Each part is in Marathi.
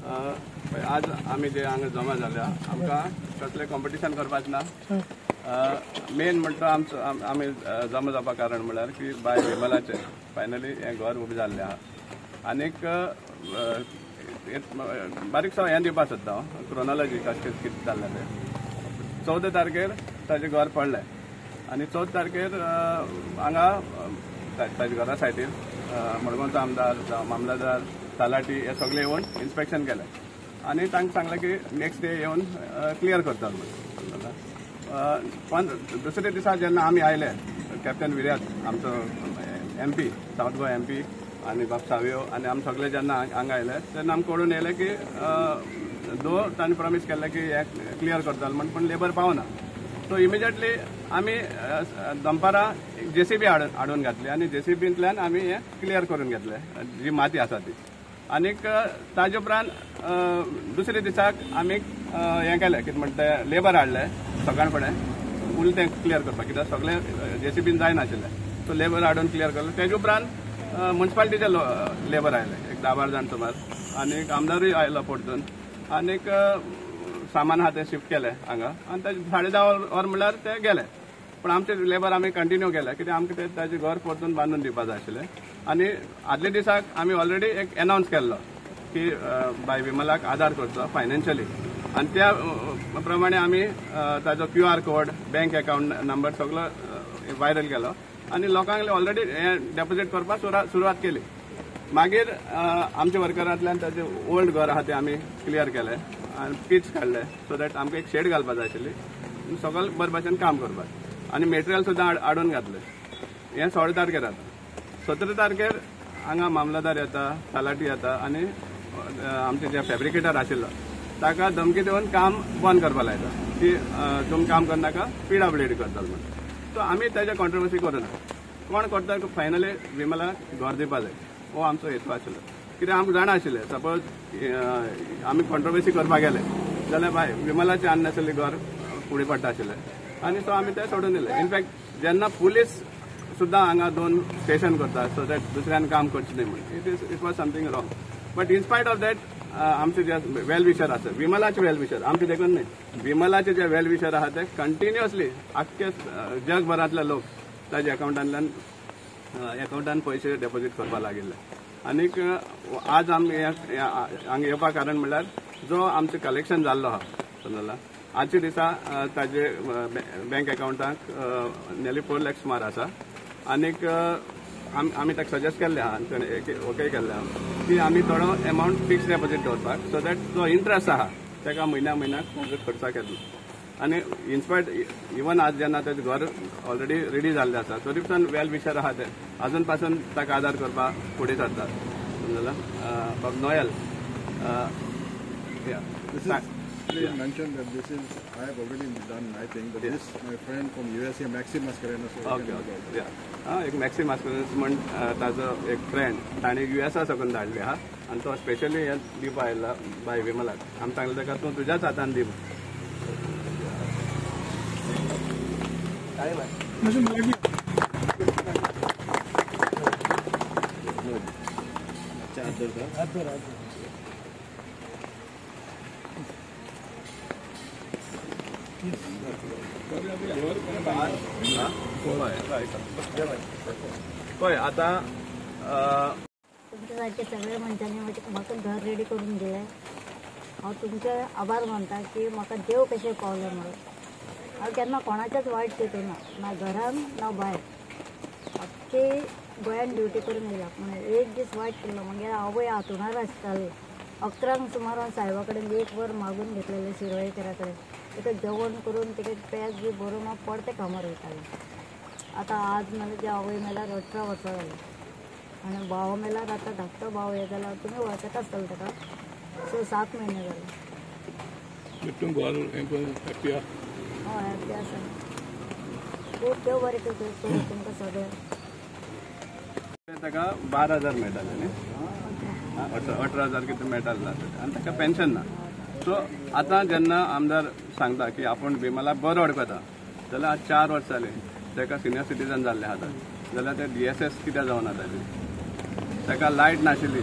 आज आमी जे हांगा जमा जाल्या आमकां कसलें कॉम्पिटिशन करपाचें ना. मेन म्हणटा आमचो आमी जमा जावपा कारण म्हळ्यार की बाय विमलाचें फायनली हें घर उबें जाल्लें आहा. आनीक बारीकसो हें दिवपाक सोदता हांव क्रोनॉलॉजी कशें कितें जाल्लें तें. 14 तारखेर ताजें घर पडलें आनी 14 तारखेर हांगा ताज्या घरा सायडीर मडगांवचो आमदार जावं मामलेदार तलाटी हे सगळे येवन इन्स्पेक्शन केलें आनी तांकां सांगलें की नेक्स्ट डे येवन क्लियर करता म्हणून. दुसरे दिसा जेन्ना आमी आयले कॅप्टन विर्यात आमचो MP सावथ गोवा MP आनी बाब सावयो आनी आमी सगळे जेन्ना हांगा आयले तेन्ना आमकां कळून येयलें की दो तांणी प्रॉमीस केल्लें की हे क्लियर करतालो म्हण पूण लेबर पावना. सो इमिजिएटली आमी दनपारां JCB हाडून घातली आनी JCBंतल्यान आमी हें क्लियर करून घेतलें जी माती आसा ती. आनीक ताजे उपरांत दुसरे दिसाक आमी हें केलें कितें म्हणटा तें लेबर हाडलें सकाळ फुडें फूल तें क्लियर करपाक कित्याक सगळें JCBन जायनाशिल्लें. सो लेबर हाडून क्लियर केलें. तेजे उपरांत म्युन्सिपालिटीचे लेबर आयले एक 10-12 जाण सुमार आनीक आमदारूय आयलो परतून आनीक सामान आहा तें शिफ्ट केलें हांगा आनी ताजे 10:30 वर म्हळ्यार ते गेले. पूण आमचे लेबर आमी कंटिन्यू केले कित्याक आमकां तें ताजें घर परतून बांदून दिवपाक जाय आशिल्लें. आनी आदले दिसाक आमी ऑलरेडी एक अनावन्स केल्लो की बाय विमलाक आदार करचो फायनान्शियली आनी त्या प्रमाणे आमी ताजो QR code bank account number सगळो व्हायरल केलो आनी लोकांक ऑलरेडी हें डेपोजीट करपाक सुरवात केली. मागीर आमच्या वर्करांतल्यान ताजें ओल्ड घर आहा तें आमी क्लियर केलें आनी पीच काडलें सो दॅट आमकां एक शेड घालपाक जाय आशिल्ली सगळें बरे भशेन काम करपाक आनी मेटेरियल सुद्दां हाडून घातलें. हें 16 तारखेर जाता. 17 तारखेर हांगा मामलेदार येता तलाटी येता आनी आमचे जे फॅब्रिकेटर आशिल्लो ताका धमकी दिवन काम बंद करपाक लायता की तुमी काम करनाका PWD करतलो म्हणून. सो आमी तेजे कॉन्ट्रोवर्सी करूना. कोण करता फायनली विमला घर दिवपाक जाय हो आमचो हेतू आशिल्लो. कित्याक आमकां जाणा आशिल्लें सपोज आमी कॉन्ट्रोवर्सी करपाक गेले जाल्यार बाय विमलाचें अननेसेसरी घर फुडें पडटा आशिल्लें आनी सो आमी तें सोडून दिलें. इनफॅक्ट जेन्ना पुलीस सुद्दां हांगा 2 स्टेशन करता सो दॅट दुसऱ्यान काम करचें न्ही म्हणून it was something wrong. But in spite of that आमचे जे वेल विशर आसा विमलाचे वेल विशर आमचे देखून न्ही विमलाचे जे वेल विशर आहा ते कंटिन्युअसली आख्खे जगभरांतले लोक ताजे अकाउंटांतल्यान अकाउंटान पयशे डेपोजीट करपाक लागिल्ले. आनीक आज आमी हांगा येवपा कारण म्हणल्यार जो आमचें कलेक्शन जाल्लो आहा समजला आजच्या दिसा ताजे बँक अकाउंटाक नियरली 4 लाख सुमार आसा. आनीक आमी ताका सजेस्ट केल्लें आहा आनी ओके केल्लें आहा की आमी थोडो अमावंट फिक्स डेपोजीट दवरपाक सो दॅट जो इंट्रस्ट आहा ताका म्हयन्याक खर्चाक येतलो. आनी इनस्पायट इवन आज जेन्ना तेजें घर ऑलरेडी रेडी जाल्लें आसा तरी पासून वेल विशर आहा ते अजून पासून ताका आदार करपाक फुडें सरतात समजला. बाब Noel You mentioned that this is, I have already done, I think, but this, my friend from USA, Maxim Mascarenas. Okay. एक मॅक्सिम मास्करेनस म्हण ताजो एक फ्रेंड ताणें USA साकून धाडले आहा आनी तो स्पेशली हें दिवपा आयला बाय विमलाक. आमी सांगलें ताका तूं तुज्याच हातान दी. पळय आतां तुमच्या सारखे सगळे मनशांनी म्हाका घर रेडी करून दिलें. हांव तुमचे आभार मानता की म्हाका देव कशें पावलें म्हणून. हांव केन्ना कोणाचेच वायट चिंतूना ना घरान ना भायर. आख्खे गोंयान ड्युटी करून येयला पूण एक दीस वायट केल्लो मागीर आवय हातुणार आसताली 11 सुमार हांव साहेबा कडेन 1 वर मागून घेतलेलें शिरवयकरा कडेन. तिका जेवण करून तिका पॅक बी भरून हांव परते कामार वयतालें. आतां आज म्हजे आवय मेल्यार 18 वर्सां जालीं आनी भाव मेल्यार आतां धाकटो भाव हे जाल्यार तुमी वळखता आसतलो ताका. सो 7 म्हयने जाले. हय हॅप्पी आसा. खूब देव बरें करूं तुमकां सगळें. ताका 12,000 मेळटाले न्ही 18,000 कितें मेळटाले आनी ताका पेन्शन ना. सो आतां जेन्ना आमदार सांगता की आपूण विमला बरो अडकता जाल्यार आज 4 वर्स जालीं ताका सिनियर सिटीजन जाल्लें आसा जाल्यार ते DSS कित्याक जावना ताजें. ताका लायट नाशिल्ली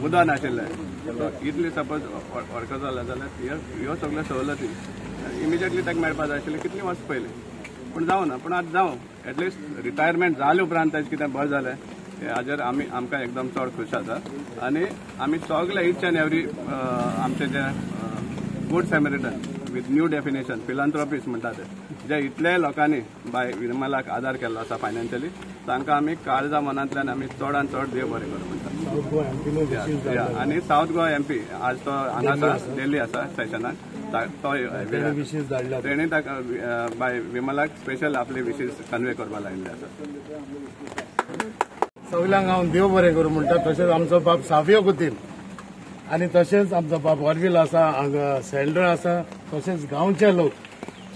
उदक नाशिल्लें. सो इतली सपोज वळखो जालो जाल्यार ह्यो सगळ्यो सवलती इमिजिएटली ताका मेळपाक जाय आशिल्ली कितलीं वर्सां पयलीं. पूण जावं ना. पूण आतां जावं एटलिस्ट रिटायरमेंट जाले उपरांत ताजें कितें बरें जालें हाजेर आमकां एकदम चड खूश आसा. आनी आमी सगळे इच एंड एवरी आमचे जे गुड सॅमरिटन विथ न्यू डेफिनेशन फिलॅन्थ्रोपिस्ट म्हणटा ते जे इतले लोकांनी बाय विमलाक आदार केल्लो आसा फायनान्शियली तांकां आमी काळजा मनांतल्यान आमी चडांत चड देव बरें करूं म्हणटा. आनी सावथ गोवा MP आज तो हांगा आसा दिल्ली आसा सेशनाक. तेणी ताका बाय विमलाक स्पेशल आपली विशीज कन्वे करपाक लायिल्ले आसा. सगळ्यांक हांव देव बरें करूं म्हणटा. तशेंच आमचो बाब सावियो गुतीन आनी तशेंच आमचो बाब वरवील आसा, हांगा सेल्डर आसा, तशेंच गांवचे लोक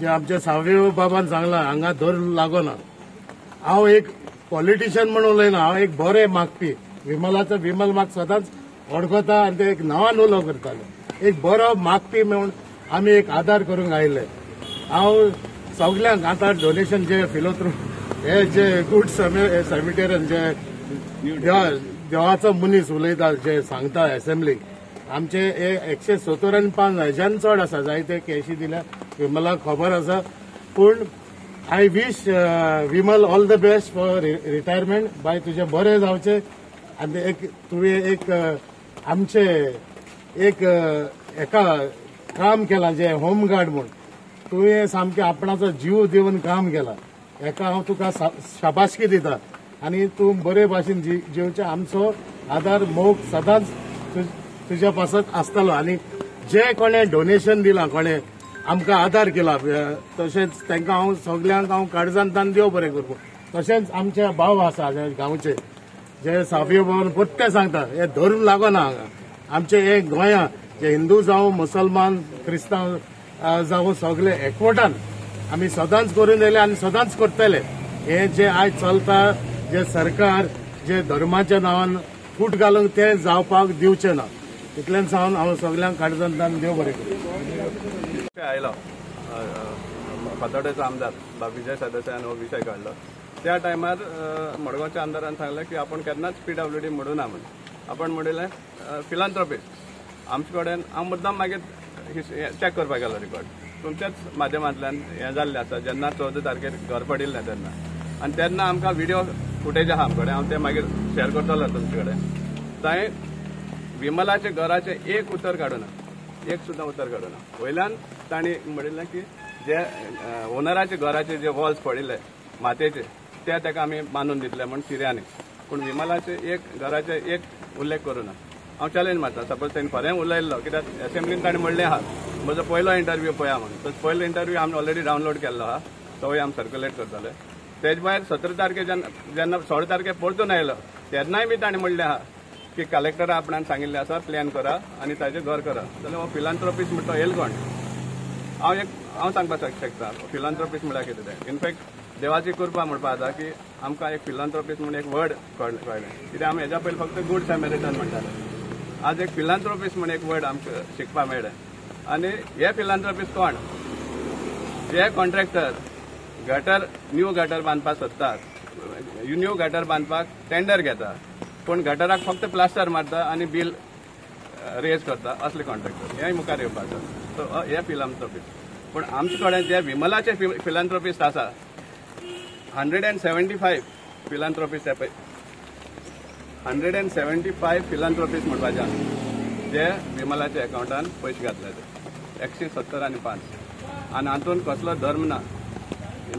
जे आमचे सावियो बाबान सांगला हांगा धर लागना. हांव एक पॉलिटिशियन म्हणून उलयना, हांव एक बरें मागपी. विमल म्हाका सदांच वळखता आनी ते एक नांवान उलो करताले. एक बरो मागपी म्हणून आमी एक आदार करूंक आयले. हांव सगळ्यांक आतां डोनेशन जे फिलोथ्रो हे जे गुड सॅमिटेरियन जे देवाचो मनीस उलयता जे सांगता असेंब्लीक आमचे 170 हेच्यान चड आसा. जायते केशी दिल्या विमलाक खबर आसा. पूण I wish Vimal all the best for retirement. बाय तुजें बरें जावचें. आनी तुवें एक आमचे एक एका काम केलां जे होमगार्ड म्हूण तुवें सामकें आपणाचो जीव दिवन काम केलां. हेका हांव तुका शाबासकी दिता. आनी तूं बरे भाशेन जिवचें. आमचो आदार मोग सदांच तुज्या पासत आसतलो. आनी जे कोणें डोनेशन दिलां, कोणें आमकां आदार केला, तशेंच तांकां हांव सगळ्यांक हांव काळजांतल्यान देव बरें करूं. तशेंच आमचे भाव आसा जे गांवचे जे सावियो बाबान पट्टे सांगता हे धरून लागना हांगा. आमचे हे गोंयां जे हिंदू जावं मुसलमान क्रिस्तांव जावं सगळे एकवटान आमी सदांच करून येयले आनी सदांच करतले. हे जे आयज चलता जे सरकार जे धर्माच्या नांवान फूट घालूंक ते जावपाक दिवचे ना. इतल्यान सावन हांव सगळ्यांक काळजांतल्यान देव बरें करूं. आयलो फातोड्डेचो आमदार बाब विजय सरदेसायान हो विशय काडलो. त्या टायमार मडगांवच्या आमदारान सांगलें की आपण केन्नाच PWD म्हणूना म्हणून. आपण म्हणिल्लें फिलॅन्थ्रोपिस्ट. आमचे कडेन हांव मुद्दाम मागीर चॅक करपाक गेलो रिकॉर्ड. तुमच्याच माध्यमांतल्यान हें जाल्लें आसा. जेन्ना 14 तारखेर घर पडिल्लें तेन्ना आनी तेन्ना आमकां व्हिडिओ फुटेज आहा आमचे कडेन. हांव ते मागीर शेअर करतलो तुमचे कडेन. थंय विमलाचे घराचे एक उतर काडूना, एक सुद्दां उतर काडूना. वयल्यान तांणी म्हणिल्लें की जे ओनराचे घराचे जे वॉल्स पडिल्ले मातयेचे ते ताका आमी बांदून दितले म्हण सिऱ्यांनी. पूण विमलाचे एक घराचे एक उल्लेख करूना. हांव चॅलेंज मारता. सपोज ताणें खरें उलयल्लो कित्याक असेंब्लीन ताणें म्हणलें आहा म्हजो पयलो इंटरव्यू पळया म्हणून. तो पयलो इंटरव्यू आमी ऑलरेडी डावनलोड केल्लो आहा. तोय आमी सर्क्युलेट करतले. तेजे भायर 17 तारखे जेन्ना 16 तारखे परतून आयलो तेन्नाय बी ताणें म्हणलें आहा की कलेक्टरा आपणान सांगिल्लें आसा प्लॅन करा आनी ताजें घर करा. जाल्यार हो फिलॅन्थ्रोपिस्ट म्हणटा येयलो कोण. हांव सांगपाक शकता फिलॅन्थ्रोपिस्ट म्हळ्यार कितें तें. इनफॅक्ट देवाची कृपा म्हणपा जाता की आमकां एक फिलॅन्थ्रोपिस्ट म्हणून एक वर्ड कळ्ळें. कित्याक आमी हेज्या पयलीं फक्त गुड सॅमरिटन म्हणटाले. आज एक फिलॅन्थ्रोपिस्ट म्हणून एक वर्ड आमकां शिकपाक मेळ्ळें. आनी हे फिलॅन्थ्रोपिस्ट कोण जे कॉन्ट्रॅक्टर न्यू गटर बांदपाक सोदतात, न्यू गटर बांदपाक टेंडर घेता पूण गटराक फक्त प्लास्टर मारता आनी बिल रेज करता असले कॉन्ट्रॅक्टर हेय मुखार येवपाक जाय. सो हे फिलॅन्थ्रोपिस्ट. पूण आमचे कडेन जे विमलाचे फिलॅन्थ्रोपिस्ट आसा 175 फिलॅन्थ्रोपिस्ट 175 फिलॅन्थ्रोपिस्ट म्हणपाचे जे विमलाच्या अकाउंटान पयशे घातले ते 170 आनी 5. आनी हातून कसलो धर्म ना.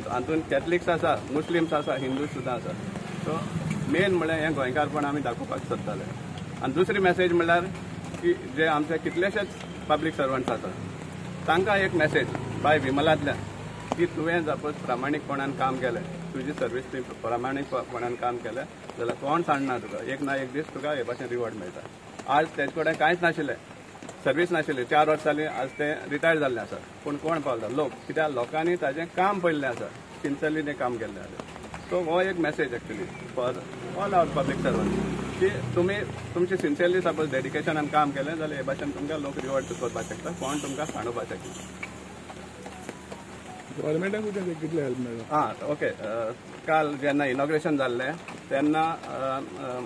हातून कॅथलिक्स आसा, मुस्लिम्स आसा, हिंदूज सुद्दां आसा. सो मेन म्हळ्यार हें गोंयकारपण आमी दाखोवपाक सोदताले. आनी दुसरी मॅसेज म्हणल्यार की जे आमचे कितलेशेच पब्लीक सर्वंट्स आसा तांकां एक मॅसेज बाय विमलांतल्यान की तुवें सपोज प्रामाणीकपणान काम केलें, तुजी सर्वीस ती प्रामाणीकपणान काम केलें जाल्यार कोण सांडना तुका. एक ना एक दीस तुका हे भाशेन रिवॉर्ड मेळटा. आज तेजे कडेन कांयच नाशिल्लें, सर्वीस नाशिल्ली. 4 वर्सां जालीं आज ते रिटायर जाल्ले आसा. पूण कोण पावला लोक. कित्याक लोकांनी ताजें काम पळयल्लें आसा, सिन्सियरली तें काम केल्लें आसा. सो हो एक message actually for all our public servant की तुमी तुमचें सिन्सियरली सपोज डेडिकेशनान काम केलें जाल्यार हे भाशेन तुमकां लोक रिवॉर्ड करपाक शकता, कोण तुमकां सांडोवपाक शकता. गव्हर्मेंटाक कितले हेल्प मेळ्ळो. ओके. काल जेन्ना इनॉग्रेशन जाल्लें तेन्ना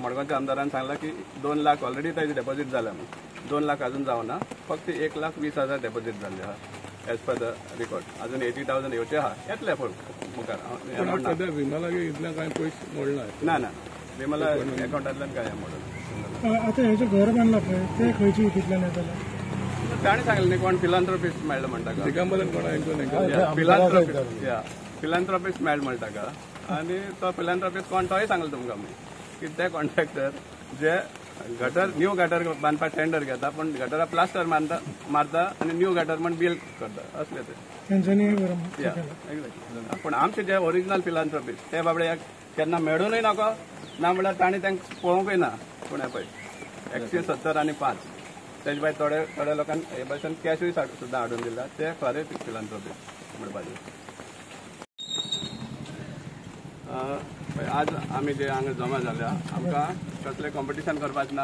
मडगांवच्या आमदारान सांगलां की 2 लाख ऑलरेडी ताजे डेपॉझिट जाल्या म्हणून 2 लाख अजून जावना फक्त 1,20,000 डेपॉझिट जाल्ले आहा एज पर द रिकॉर्ड अजून 80,000 येवचे आहा येतले पूण मुखार सध्या विमलागे इतल्या कांय पयशे मोडना ना विमला अकाउंटांतल्यान काय मोडून आता हेजें घर बांदलां पळय तें खंयचे हितूंतल्यान येतलें ताणें सांगलें न्ही कोण फिलांथ्रोपिस्ट मेळ्ळो म्हणटा दिगंबरान कोणा हांकां फिलांथ्रोपिस्ट मेळ्ळो म्हणटा ताका आनी तो फिलांथ्रोपिस्ट कोण तोय सांगलो तुमकां की ते कॉन्ट्रॅक्टर जे न्यू गटर बांदपाक टेंडर घेता पूण गटरा प्लास्टर मारता आनी न्यू गटर म्हण बिल्ड करता असले ते तेंच्यांनी एक्झॅक्टली पूण आमचे जे ओरिजिनल फिलांथ्रोपिस्ट ते बाबडे केन्ना मेळूनय नाका ना म्हळ्यार तांणी तांकां पळोवंकय ना पूण हे पळय 170 आनी 5 तेजे भायर थोड्या लोकांक हे भाशेन कॅशूय सुद्दां हाडून दिला ते खरे फिलांथ्रोपिस्ट म्हणपाचें आज आमी जे हांगा जमा जाल्या आमकां कसलें कॉम्पिटिशन करपाचें ना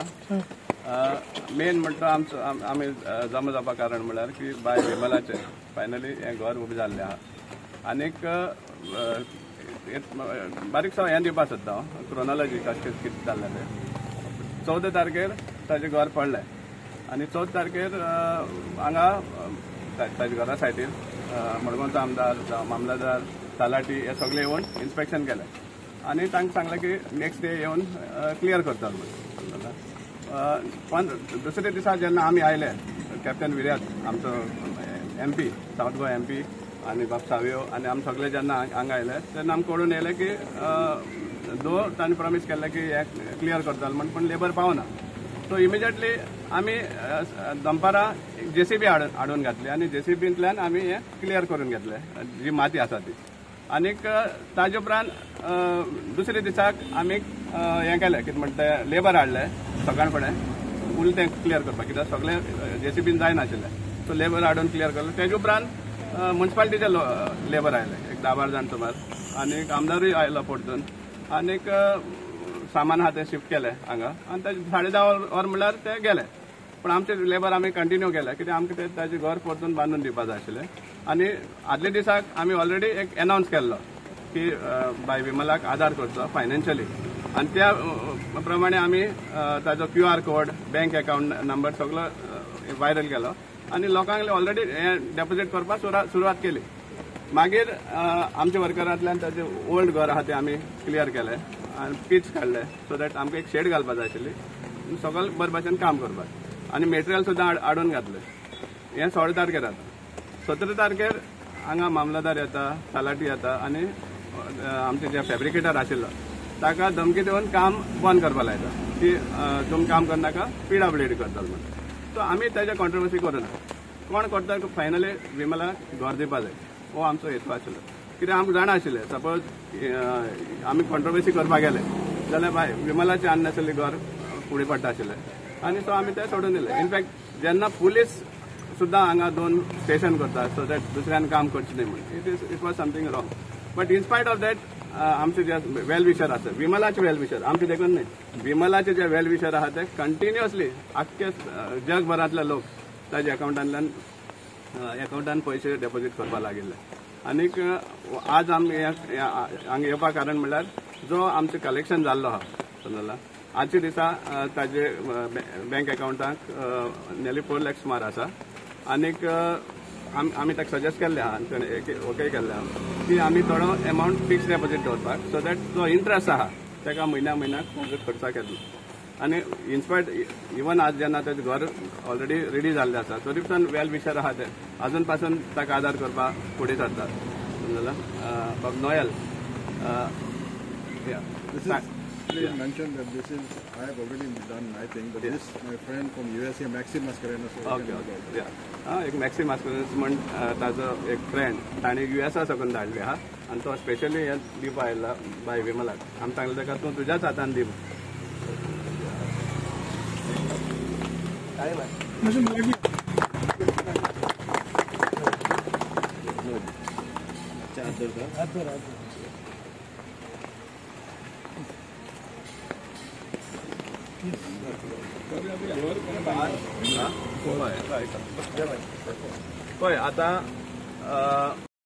मेन म्हणटा आमचो आमी जमा जावपा कारण म्हळ्यार की बाय विमलाचें फायनली हें घर उबें जाल्लें आहा आनीक बारीकसो हें दिवपा सोदता हांव क्रोनॉलॉजी कशें कितें जाल्लें तें 14 तारखेर ताजें घर पडलें आनी 14 तारखेर हांगा ताज्या घरा सायडीर मडगांवचो आमदार मामलेदार तलाटी हे सगळे येवन इन्स्पेक्शन केलें आनी तांकां सांगलें की नेक्स्ट डे येवन क्लियर करता म्हणून पण दुसरे दिसा जेन्ना आमी आयले कॅप्टन विर्यात आमचो MP सावथ गोवा MP आनी बाब सावयो आनी आमी सगळे जेन्ना हांगा आयले तेन्ना आमकां कळून येयलें की दो तांणी प्रॉमीस केल्लें की हे क्लियर करता म्हणून पण लेबर पावना सो इमिजिएटली आमी दनपारां JCB हाडून घातली आनी JCBंतल्यान आमी हे क्लियर करून घेतले जी माती आसा ती आनीक ताजे उपरांत दुसरे दिसाक आमी हें केलें कितें म्हणटा तें लेबर हाडले सकाळ फुडें फूल तें क्लियर करपाक कित्याक सगळें JCBन जायनाशिल्लें सो लेबर हाडून क्लियर केलें तेजे उपरांत म्युन्सिपालिटीचे लेबर आयले एक 10-12 जाण सुमार आनीक आमदारूय आयलो परतून आनीक सामान आहा तें शिफ्ट केलें हांगा आनी ताजे 10:30 वर म्हणल्यार ते गेले पण आमचे लेबर आमी कंटिन्यू केले कित्याक आमकां ताजें घर परतून बांदून दिवपा जाय आशिल्लें आनी आदले दिसाक आमी ऑलरेडी एक अनावन्स केल्लो की बाय विमलाक आदार करचो फायनान्शियली आनी त्या प्रमाणे आमी ताजो QR code bank account number सगळो व्हायरल केलो आनी लोकांक ऑलरेडी हें डेपॉझिट करपाक सुरवात केली मागीर आमच्या वर्करांतल्यान ताजें ओल्ड घर आहा तें आमी क्लियर केलें आनी पीच काडलें सो दॅट आमकां एक शेड घालपाक जाय आशिल्ली सगळें बरे भशेन काम करपाक आनी मेटेरियल सुद्दां हाडून घातलें हें 16 तारखेर जाता 17 तारखेर हांगा मामलेदार येता तलाटी येता आनी आमचे जे फॅब्रिकेटर आशिल्लो ताका धमकी दिवन काम बंद करपाक लायता की तुमी काम करनाका PWD करतलो म्हणून सो आमी ताजे कॉन्ट्रोवर्सी करूना कोण करता फायनली विमला घर दिवपाक जाय हो आमचो हेतू आशिल्लो कित्याक आमकां जाणा आशिल्लें सपोज आमी कॉन्ट्रोवर्सी करपाक गेले जाल्यार बाय विमलाचें आन्नाशिल्लें घर फुडें पडटा आशिल्लें आनी सो आमी तें सोडून दिलें इनफॅक्ट जेन्ना पुलीस सुद्दां हांगा 2 स्टेशन करता सो दॅट दुसऱ्यान काम करचें न्ही म्हणून it was something wrong but in spite of that आमचे जे वेल विशर आसा विमलाचे वेल विशर आमचे देखून न्ही विमलाचे जे वेल विशर आहा ते कंटिन्युअसली आख्खे जगभरांतले लोक ताजे अकाउंटान पयशे डेपॉझिट करपाक लागिल्ले आनीक आज आमी हांगा येवपा कारण म्हणल्यार जो आमचें कलेक्शन जाल्लो आहा समजला आजचे दिसा ताजे बँक अकाउंटाक नियरली 4 लाख सुमार आसा आनीक आमी ताका सजेस्ट केल्लें आहा आनी ओके केल्लें आहा की आमी थोडो एमावंट फिक्स डेपॉझिट दवरपाक सो दॅट जो इंट्रस्ट आहा ताका म्हयन्याक खर्चाक येतलो आनी इनस्पायट इवन आज जेन्ना ताजें घर ऑलरेडी रेडी जाल्लें आसा तरी पासून वेल विशर आहा ते अजून पासून ताका आदार करपाक फुडें सरतात समजला बाब Noel You mentioned that this is, I have already done, I think, but this, my friend from USA, Maxim Mascarenas. Okay एक मॅक्सी मास्करेन्स म्हण ताजो एक फ्रेंड ताणें USA साकून धाडले आहा आनी तो स्पेशली हे दिवपा आयला बाय विमलाक आमी सांगलें ताका तूं तुज्याच हातान दी पळय आतां